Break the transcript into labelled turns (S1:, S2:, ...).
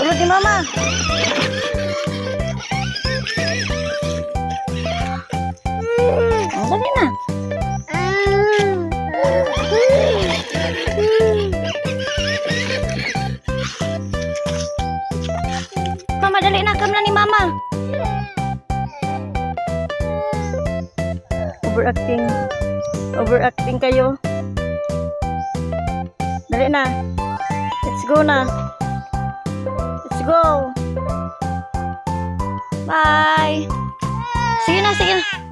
S1: Sulod ni mama. Oh, dali na. Mama, dali na. Kam na ni mama. Overacting. Overacting kayo. Dali na. Let's go na. Let's go. Bye. Sige na, sige na.